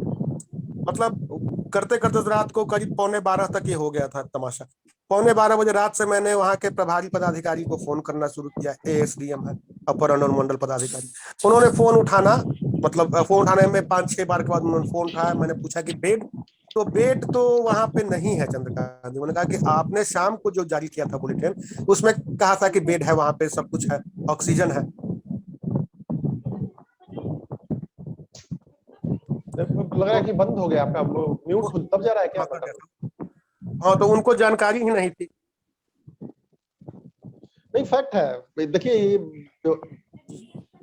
मतलब करते करते रात को करीब 11:15 तक ये हो गया था तमाशा। 11:15 बजे रात से मैंने वहां के प्रभारी पदाधिकारी को फोन करना शुरू किया, एएसडीएम है, अपर अनुमंडल पदाधिकारी। उन्होंने फोन उठाना, मतलब फोन उठाने में 5-6 बार के बाद उन्होंने फोन उठाया। मैंने पूछा कि बेड, तो बेड तो वहां पे नहीं है चंद्रकांत जी। उन्होंने कहा कि आपने शाम को जो जारी किया था बुलेटिन, उसमें कहा था कि बेड है, वहां पे सब कुछ है, ऑक्सीजन है। लग रहा है कि बंद हो गया आपका, म्यूट दब जा रहा है क्या? हाँ, तो उनको जानकारी ही नहीं थी। नहीं फैक्ट है, देखिए ये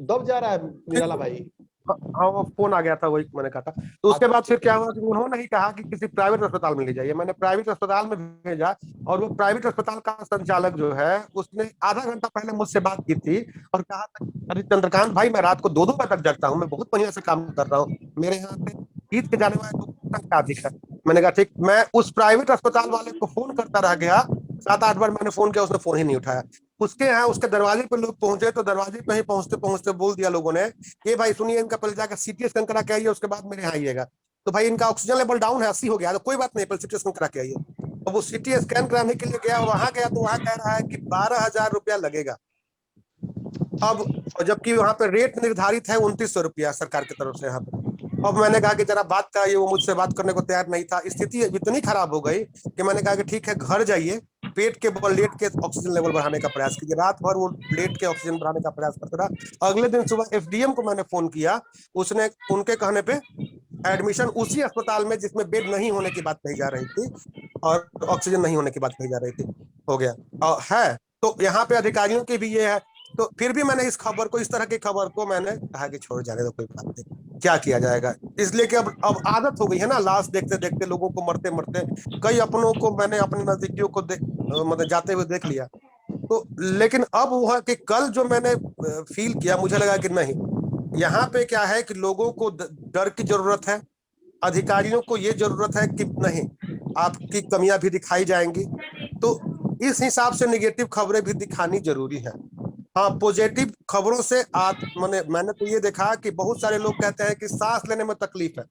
दब जा रहा है निराला भाई। हाँ, वो फोन आ गया था, वही मैंने कहा था। तो उसके बाद फिर क्या हुआ कि उन्होंने ही कहा कि किसी प्राइवेट अस्पताल में ले जाइए। मैंने प्राइवेट अस्पताल में भेजा, और वो प्राइवेट अस्पताल का संचालक जो है, उसने आधा घंटा पहले मुझसे बात की थी और कहा था, अरे चंद्रकांत भाई, मैं रात को 2-2 बजे तक जगता हूँ, मैं बहुत बढ़िया से काम कर रहा हूँ, मेरे यहाँ पे ईद के जाने वाले 2 संख्या अधिक है। मैंने कहा ठीक। मैं उस प्राइवेट अस्पताल वाले को फोन करता रह गया, 7-8 बार मैंने फोन किया, उसने फोन ही नहीं उठाया। उसके यहाँ उसके दरवाजे पे लोग पहुंचे, तो दरवाजे पे ही पहुंचते पहुंचते बोल दिया लोगों ने कि भाई सुनिए, इनका पहले जाकर सीटी स्कैन करा के आइए, उसके बाद मेरे यहाँ आइएगा। तो भाई इनका ऑक्सीजन लेवल डाउन है, 80 हो गया, तो कोई बात नहीं, पहले सीटी स्कैन करा के आइए। तो वो सीटी स्कैन कराने के लिए गया, वहां गया तो वहां कह रहा है कि 12,000 रुपया लगेगा। अब जबकि वहां पे रेट निर्धारित है 2,900 रुपया सरकार की तरफ से यहाँ पे। अब मैंने कहा कि जरा बात कराइए, वो मुझसे बात करने को तैयार नहीं था। स्थिति इतनी खराब हो गई कि मैंने कहा कि ठीक है, घर जाइए, पेट के बल लेट के ऑक्सीजन लेवल बढ़ाने का प्रयास कीजिए। रात भर वो लेट के ऑक्सीजन बढ़ाने का प्रयास करता रहा। अगले दिन सुबह एफडीएम को मैंने फोन किया, उसने उनके कहने पे एडमिशन उसी अस्पताल में जिसमें बेड नहीं होने की बात कही जा रही थी और ऑक्सीजन नहीं होने की बात कही जा रही थी, हो गया है। तो यहाँ पे अधिकारियों की भी ये है। तो फिर भी मैंने इस खबर को, इस तरह की खबर को मैंने कहा कि छोड़ जाने दो, कोई बात नहीं, क्या किया जाएगा। इसलिए कि अब आदत हो गई है ना, लाश देखते देखते लोगों को मरते मरते। कई अपनों को मैंने अपने नजदीकियों को मतलब जाते हुए देख लिया। तो लेकिन अब हुआ कि कल जो मैंने फील किया, मुझे लगा कि नहीं, यहाँ पे क्या है कि लोगों को डर की जरूरत है, अधिकारियों को ये जरूरत है कि नहीं आपकी कमियां भी दिखाई जाएंगी, तो इस हिसाब से नेगेटिव खबरें भी दिखानी जरूरी है। हाँ, पॉजिटिव खबरों से मैंने तो ये देखा कि बहुत सारे लोग कहते हैं कि सांस लेने में तकलीफ है।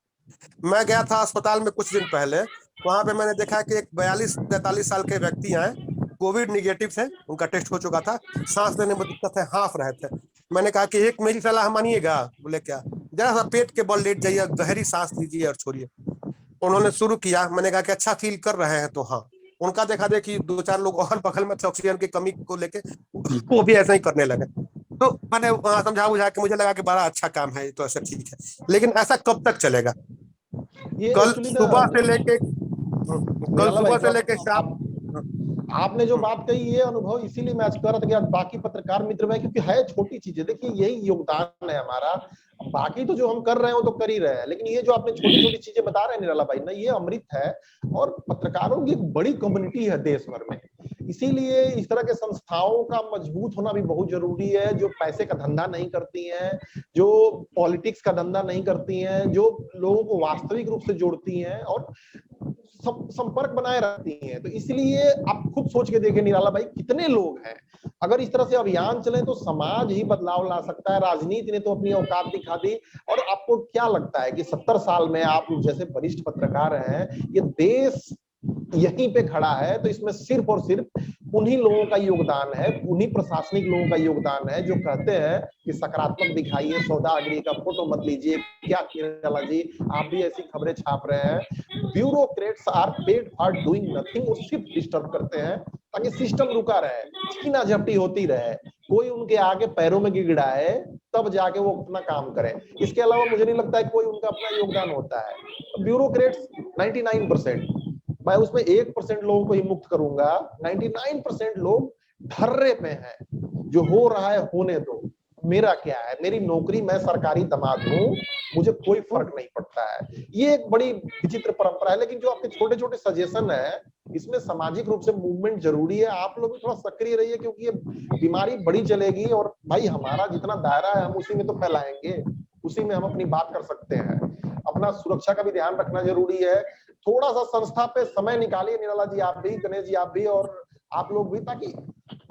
मैं गया था अस्पताल में कुछ दिन पहले, वहां पे मैंने देखा कि एक 42-43 साल के व्यक्ति हैं, कोविड निगेटिव थे, उनका टेस्ट हो चुका था, सांस लेने में दिक्कत है, हाँफ रहे थे। मैंने कहा कि एक मेरी सलाह मानिएगा। बोले क्या? जरा सा पेट के बल लेट जाइए, गहरी सांस लीजिए और छोड़िए। उन्होंने शुरू किया, मैंने कहा कि अच्छा फील कर रहे हैं? तो हाँ, उनका देखा देखी 2-4 लोग और बगल में थे, ऑक्सीजन की कमी को लेके वो भी ऐसा ही करने लगे। तो मैंने समझा बुझा के मुझे लगा कि बड़ा अच्छा काम है, तो ऐसा ठीक है, लेकिन ऐसा कब तक चलेगा? ये कल एक्चुअली सुबह से लेके निराला भाई थोड़ा शाम। आपने जो बात कही ये अनुभव इसीलिए मैं आज कर रहा था कि आज बाकी पत्रकार मित्र में, क्योंकि है छोटी चीजें, देखिए यही योगदान है हमारा। बाकी तो जो हम कर रहे हैं वो तो कर ही रहे हैं, लेकिन ये जो आपने छोटी छोटी चीजें बता रहे हैं निराला भाई ना, ये अमृत है। और पत्रकारों की एक बड़ी कम्युनिटी है देश भर में, इसीलिए इस तरह के संस्थाओं का मजबूत होना भी बहुत जरूरी है, जो पैसे का धंधा नहीं करती हैं, जो पॉलिटिक्स का धंधा नहीं करती हैं, जो लोगों को वास्तविक रूप से जोड़ती हैं और संपर्क बनाए रखती हैं। तो इसलिए आप खुद सोच के देखें निराला भाई, कितने लोग हैं। अगर इस तरह से अभियान चले तो समाज ही बदलाव ला सकता है। राजनीति ने तो अपनी औकात दिखा दी। और आपको क्या लगता है कि 70 साल में आप जैसे वरिष्ठ पत्रकार हैं, ये देश यहीं पे खड़ा है, तो इसमें सिर्फ और सिर्फ उन्हीं लोगों का योगदान है, उन्हीं प्रशासनिक लोगों का योगदान है जो कहते हैं कि सकारात्मक दिखाइए, सौदागरी का फोटो मत लीजिए। क्या निराला जी, आप भी ऐसी खबरें छाप रहे हैं। Bureaucrats are paid for doing nothing, वो सिर्फ डिस्टर्ब करते हैं ताकि सिस्टम रुका रहे, छीना झपटी होती रहे, कोई उनके आगे पैरों में गिड़ाए, तब जाके वो अपना काम करें। इसके अलावा मुझे नहीं लगता है कोई उनका अपना योगदान होता है। ब्यूरोक्रेट्स 99%, मैं उसमें 1% लोगों को ही मुक्त करूंगा। 99% लोग धर्रे पे हैं, जो हो रहा है होने दो, मेरा क्या है, मेरी नौकरी, मैं सरकारी दामाद हूँ, मुझे कोई फर्क नहीं पड़ता है। ये एक बड़ी विचित्र परंपरा है। लेकिन जो आपके छोटे छोटे सजेशन है, इसमें सामाजिक रूप से मूवमेंट जरूरी है। आप लोग भी थोड़ा सक्रिय रहिए, क्योंकि ये बीमारी बड़ी चलेगी और भाई हमारा जितना दायरा है हम उसी में तो फैलाएंगे, उसी में हम अपनी बात कर सकते हैं। अपना सुरक्षा का भी ध्यान रखना जरूरी है। थोड़ा सा संस्था पे समय निकालिए निराला जी, आप भी, गणेश जी आप भी, और आप लोग भी, ताकि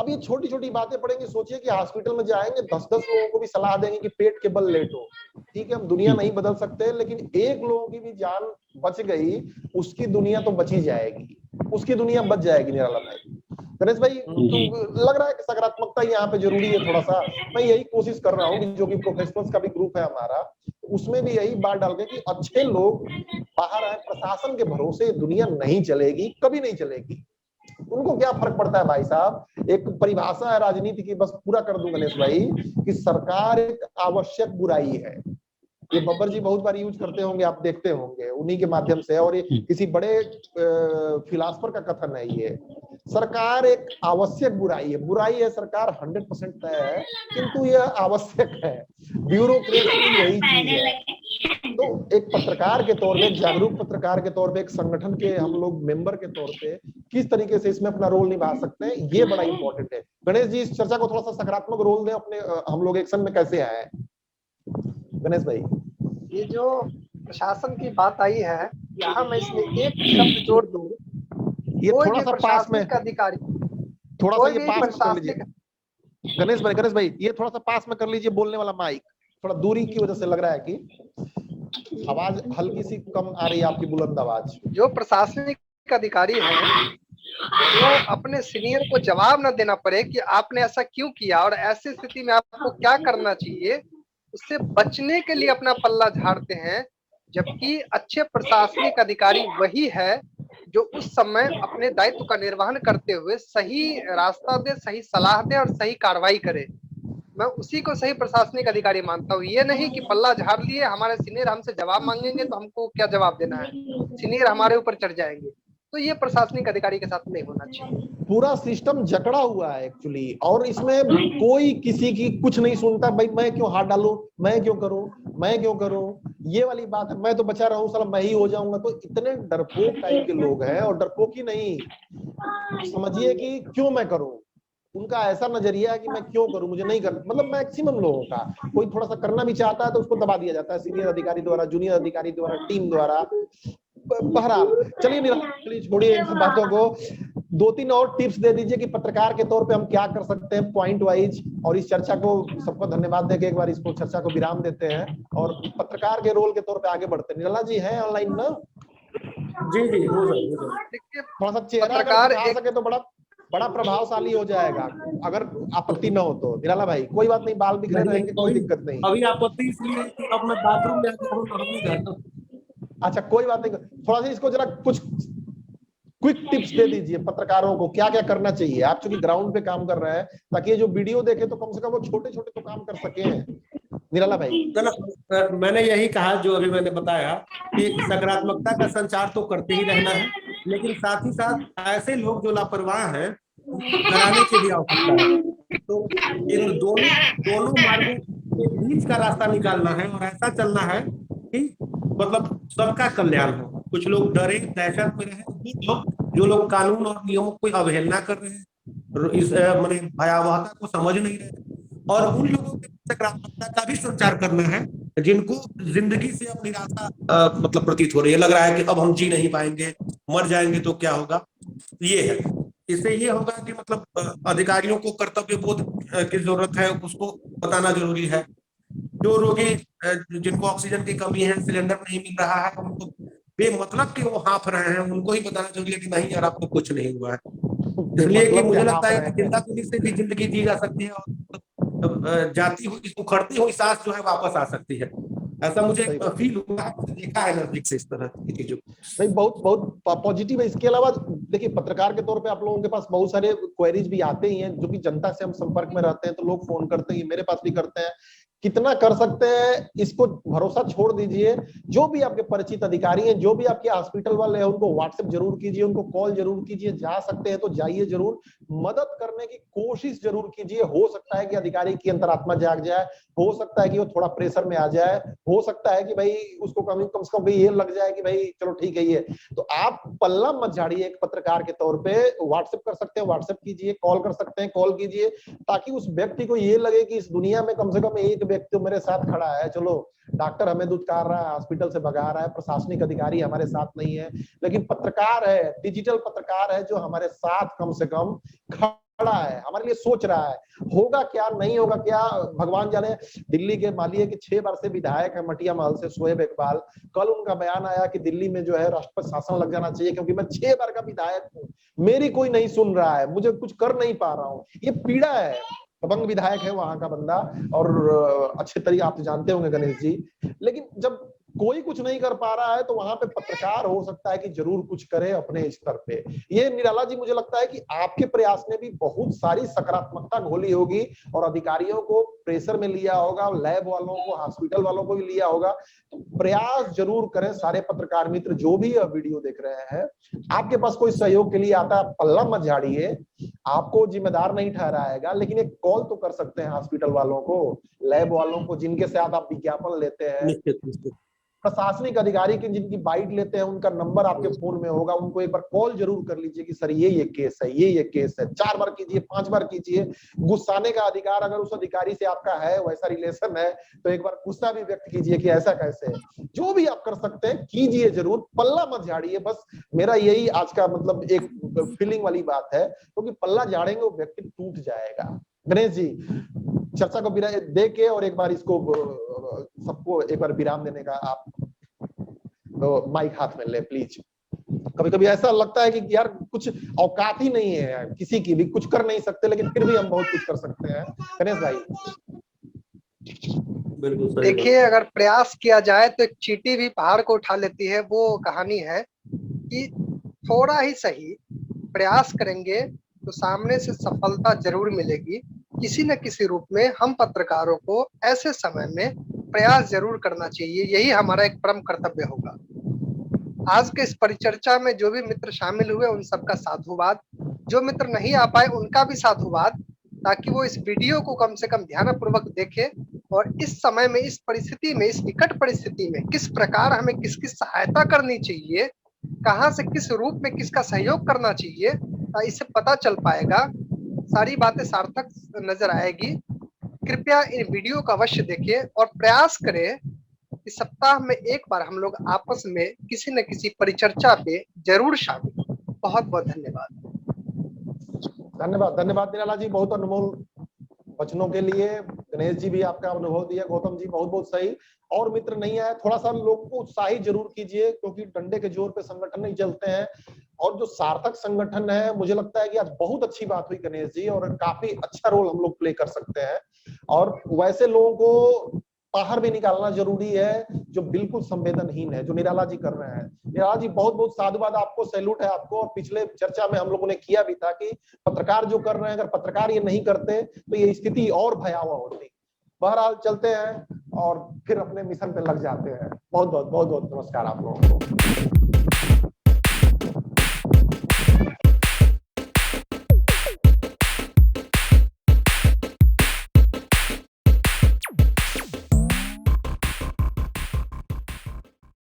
अब ये छोटी छोटी बातें पड़ेंगी। सोचिए कि हॉस्पिटल में जाएंगे, 10-10 लोगों को भी सलाह देंगे कि पेट के बल लेटो। ठीक है, हम दुनिया नहीं बदल सकते, लेकिन एक लोगों की भी जान बच गई, उसकी दुनिया तो बची जाएगी, उसकी दुनिया बच जाएगी निराला भाई। गणेश भाई, तो लग रहा है कि सकारात्मकता यहाँ पे जरूरी है थोड़ा सा। मैं यही कोशिश कर रहा हूँ कि जो कि प्रोफेशनल्स का भी ग्रुप है हमारा, उसमें भी यही बात डाल के कि अच्छे लोग बाहर आए। प्रशासन के भरोसे दुनिया नहीं चलेगी, कभी नहीं चलेगी। उनको क्या फर्क पड़ता है भाई साहब। एक परिभाषा है राजनीति की, बस पूरा कर दूं गणेश भाई, कि सरकार एक आवश्यक बुराई है। ये बब्बर जी बहुत बार यूज करते होंगे, आप देखते होंगे उन्हीं के माध्यम से, और ये किसी बड़े फिलासफर का कथन है। ये सरकार एक आवश्यक बुराई है। बुराई है सरकार 100% तय है, किंतु यह आवश्यक है। ब्यूरोक्रेसी यही चीज है। तो एक पत्रकार के तौर पे, एक जागरूक पत्रकार के तौर पे, एक संगठन के हम लोग मेंबर के तौर पे किस तरीके से इसमें अपना रोल निभा सकते हैं, ये बड़ा इंपॉर्टेंट है। गणेश जी, इस चर्चा को थोड़ा सा सकारात्मक रोल दें अपने, हम लोग एक्शन में कैसे आए गणेश भाई? ये जो प्रशासन की बात आई है, यहाँ मैं इसमें एक शब्द जोड़ दूं। ये कोई थोड़ा भी सा पास में, प्रशासनिक अधिकारी, थोड़ा सा कोई ये भी पास में कर लीजिए प्रशासनिक, गणेश भाई, ये थोड़ा सा पास में कर लीजिए बोलने वाला माइक। थोड़ा दूरी की वजह से लग रहा है कि आवाज हल्की सी कम आ रही है, आपकी बुलंद आवाज। जो प्रशासनिक अधिकारी हैं, वो अपने सीनियर को जवाब न देना पड़े कि आपने ऐसा क्यों किया और ऐसी स्थिति में आपको क्या करना चाहिए, उससे बचने के लिए अपना पल्ला झाड़ते हैं। जबकि अच्छे प्रशासनिक अधिकारी वही है जो उस समय अपने दायित्व का निर्वहन करते हुए सही रास्ता दे, सही सलाह दे और सही कार्रवाई करे। मैं उसी को सही प्रशासनिक अधिकारी मानता हूँ। ये नहीं कि पल्ला झाड़ लिए, हमारे सीनियर हमसे जवाब मांगेंगे तो हमको क्या जवाब देना है, सीनियर हमारे ऊपर चढ़ जाएंगे। तो ये प्रशासनिक अधिकारी के साथ नहीं होना चाहिए। पूरा सिस्टम जकड़ा हुआ है एक्चुअली, और इसमें कोई किसी की कुछ नहीं सुनता। भाई मैं क्यों हाथ डालूं, मैं क्यों करूं, मैं क्यों करूं, ये वाली बात है। मैं तो बचा रहूं, साला मैं ही हो जाऊंगा। तो इतने डरपोक टाइप के लोग हैं, और डरपोक ही नहीं, समझिए कि क्यों मैं करूं, उनका ऐसा नजरिया है कि मैं क्यों करूं, मुझे नहीं करना, मतलब मैक्सिमम लोगों का। कोई थोड़ा सा करना भी चाहता है तो उसको दबा दिया जाता है सीनियर अधिकारी द्वारा, जूनियर अधिकारी द्वारा, टीम द्वारा। बहरहाल चलिए चलिए, छोड़िए इन सब बातों को। 2-3 और टिप्स दे दीजिए कि पत्रकार के तौर पे हम क्या कर सकते हैं पॉइंट वाइज, और इस चर्चा को, सबको धन्यवाद देके एक बार इसको चर्चा को विराम देते हैं और पत्रकार के रोल के तौर पे आगे बढ़ते हैं। निराला जी हैं ऑनलाइन ना? जी जी, हो सर। देखिए, थोड़ा सा चेहरा अगर पत्रकार दिखा एक सके तो बड़ा बड़ा प्रभावशाली हो जाएगा, अगर आपत्ति न हो तो। निराला भाई कोई बात नहीं, बाल बिखरे रहेंगे, कोई दिक्कत नहीं। अभी आपत्ति इसलिए है कि अब मैं बाथरूम में आके नहाने जाता हूँ। अच्छा कोई बात नहीं, थोड़ा सा इसको जरा कुछ क्विक टिप्स दे दीजिए पत्रकारों को, क्या क्या करना चाहिए। आप चूंकि ग्राउंड पे काम कर रहे हैं, ताकि ये जो वीडियो देखे तो कम से कम वो छोटे छोटे तो काम कर सके। निराला भाई मैंने यही कहा जो अभी मैंने बताया कि सकारात्मकता का संचार तो करते ही रहना है, लेकिन साथ ही साथ ऐसे लोग जो लापरवाह हैं उनको डराने की भी आवश्यकता है। तो इन दोनों दोनों मार्गों के बीच का रास्ता निकालना है और ऐसा चलना है कि मतलब सबका कल्याण हो। कुछ लोग डरे दहशत में रहे, कुछ लोग जो लोग कानून और नियमों की अवहेलना कर रहे हैं, इस माने भयावहता को समझ नहीं रहे, और उन लोगों के सकारात्मकता का भी संचार करना है जिनको जिंदगी से अब निराशा मतलब प्रतीत हो रही है, लग रहा है कि अब हम जी नहीं पाएंगे, मर जाएंगे तो क्या होगा। ये है, इससे ये होगा कि मतलब अधिकारियों को कर्तव्य बोध की जरूरत है, उसको बताना जरूरी है। जो रोगी जिनको ऑक्सीजन की कमी है, सिलेंडर नहीं मिल रहा है, उनको बेमतलब के वो हाँफ रहे हैं, उनको ही बताना जरूरी है कि नहीं यार आपको कुछ नहीं हुआ है। इसलिए कि मतलब मुझे क्या लगता आप है रहे कि हैं? जिंदा दिली से भी जिंदगी जी जा सकती है, और जाती हुई उखड़ती हुई सांस जो है वापस आ सकती है। ऐसा मुझे सही बात। फील हुआ है, देखा है नजदीक से इस तरह की चीजों। नहीं, बहुत बहुत पॉजिटिव है। इसके अलावा देखिए, पत्रकार के तौर पे आप लोगों के पास बहुत सारे क्वेरीज भी आते ही हैं, जो कि जनता से हम संपर्क में रहते हैं तो लोग फोन करते हैं, मेरे पास भी करते हैं। कितना कर सकते हैं इसको भरोसा छोड़ दीजिए। जो भी आपके परिचित अधिकारी हैं, जो भी आपके हॉस्पिटल वाले हैं, उनको व्हाट्सएप जरूर कीजिए, उनको कॉल जरूर कीजिए, जा सकते हैं तो जाइए जरूर, मदद करने की कोशिश जरूर कीजिए। हो सकता है कि अधिकारी की अंतरात्मा जाग जाए, हो सकता है कि वो थोड़ा प्रेशर में आ जाए, हो सकता है कि भाई उसको कम से कम ये लग जाए कि भाई चलो ठीक है ये। तो आप पल्ला मत झाड़िए एक पत्रकार के तौर पे। व्हाट्सएप कर सकते हैं, व्हाट्सएप कीजिए, कॉल कर सकते हैं, कॉल कीजिए, ताकि उस व्यक्ति को ये लगे कि इस दुनिया में कम से कम एक व्यक्ति मेरे साथ खड़ा है। चलो डॉक्टर हमें दुत्कार रहा है, हॉस्पिटल से भगा रहा है, प्रशासनिक अधिकारी हमारे साथ नहीं है, लेकिन पत्रकार है, डिजिटल पत्रकार है जो हमारे साथ कम से कम खड़ा है, हमारे लिए सोच रहा है। होगा क्या नहीं होगा क्या भगवान जाने। दिल्ली के मालिए के 6 बार से विधायक है मटिया महल से, शोएब इकबाल, कल उनका बयान आया कि दिल्ली में जो है राष्ट्रपति शासन लग जाना चाहिए, क्योंकि मैं 6 बार का विधायक हूँ, मेरी कोई नहीं सुन रहा है, मुझे कुछ कर नहीं पा रहा हूँ। ये पीड़ा है। दबंग विधायक है वहां का बंदा, और अच्छे तरीके आप जानते होंगे गणेश जी। लेकिन जब कोई कुछ नहीं कर पा रहा है तो वहां पे पत्रकार हो सकता है कि जरूर कुछ करे अपने स्तर पे। ये निराला जी, मुझे लगता है कि आपके प्रयास ने भी बहुत सारी सकारात्मकता घोली होगी और अधिकारियों को प्रेशर में लिया होगा, लैब वालों को, हॉस्पिटल वालों को भी लिया होगा। तो प्रयास जरूर करें सारे पत्रकार मित्र जो भी वीडियो देख रहे हैं। आपके पास कोई सहयोग के लिए आता है, पल्ला मत झाड़िए, आपको जिम्मेदार नहीं ठहराएगा, लेकिन एक कॉल तो कर सकते हैं हॉस्पिटल वालों को, लैब वालों को, जिनके साथ आप विज्ञापन लेते हैं, निश्चित निश्चित। प्रशासनिक अधिकारी की जिनकी बाइट लेते हैं, उनका नंबर आपके फोन में होगा, उनको एक बार कॉल जरूर कर लीजिए कि सर ये केस है, ये केस है। 4 बार कीजिए, 5 बार कीजिए। गुस्साने का अधिकार अगर उस अधिकारी से आपका है, वैसा रिलेशन है, तो एक बार गुस्सा भी व्यक्त कीजिए कि ऐसा कैसे है। जो भी आप कर सकते हैं कीजिए जरूर, पल्ला मत झाड़िए। बस मेरा यही आज का मतलब एक फीलिंग वाली बात है, क्योंकि पल्ला झाड़ेंगे वो व्यक्ति टूट जाएगा। गणेश जी, चर्चा को दे के और एक बार इसको सबको एक बार विराम देने का आप तो माइक हाथ में ले प्लीज। कभी कभी ऐसा लगता है कि यार कुछ औकात ही नहीं है किसी की भी, कुछ कर नहीं सकते, लेकिन फिर भी हम बहुत कुछ कर सकते हैं। गणेश भाई बिल्कुल सही देखिए, अगर प्रयास किया जाए तो एक चींटी भी पहाड़ को उठा लेती है। वो कहानी है कि थोड़ा ही सही प्रयास करेंगे तो सामने से सफलता जरूर मिलेगी। किसी न किसी रूप में हम पत्रकारों को ऐसे समय में प्रयास जरूर करना चाहिए, यही हमारा एक परम कर्तव्य होगा। आज के इस परिचर्चा में जो भी मित्र शामिल हुए उन सबका साधुवाद, जो मित्र नहीं आ पाए उनका भी साधुवाद, ताकि वो इस वीडियो को कम से कम ध्यानपूर्वक देखें और इस समय में, इस परिस्थिति में, इस विकट परिस्थिति में किस प्रकार हमें किसकी सहायता करनी चाहिए, कहां से किस रूप में किसका सहयोग करना चाहिए, इससे पता चल पाएगा सारी बातें सार्थक नजर आएगी। कृपया इन वीडियो को अवश्य देखिए और प्रयास करें कि सप्ताह में एक बार हम लोग आपस में किसी न किसी परिचर्चा पे जरूर शामिल हों। बहुत बहुत धन्यवाद। धन्यवाद धन्यवाद निराला जी, बहुत अनमोल वचनों के लिए। गणेश जी भी आपका अनुभव दिया, गौतम जी बहुत बहुत सही। और मित्र नहीं आए, थोड़ा सा लोग को उत्साहित जरूर कीजिए, क्योंकि डंडे के जोर पे संगठन नहीं चलते हैं। और जो सार्थक संगठन है, मुझे लगता है कि आज बहुत अच्छी बात हुई गणेश जी, और काफी अच्छा रोल हम लोग प्ले कर सकते हैं। और वैसे लोगों को बाहर भी निकालना जरूरी है जो बिल्कुल संवेदनहीन है, जो निराला जी कर रहे हैं। निराला जी बहुत बहुत साधुवाद आपको, सैल्यूट है आपको। और पिछले चर्चा में हम लोगों ने किया भी था कि पत्रकार जो कर रहे हैं, अगर पत्रकार ये नहीं करते तो ये स्थिति और भयावह होती। बहरहाल चलते हैं और फिर अपने मिशन पे लग जाते हैं। बहुत बहुत नमस्कार आप लोगों को।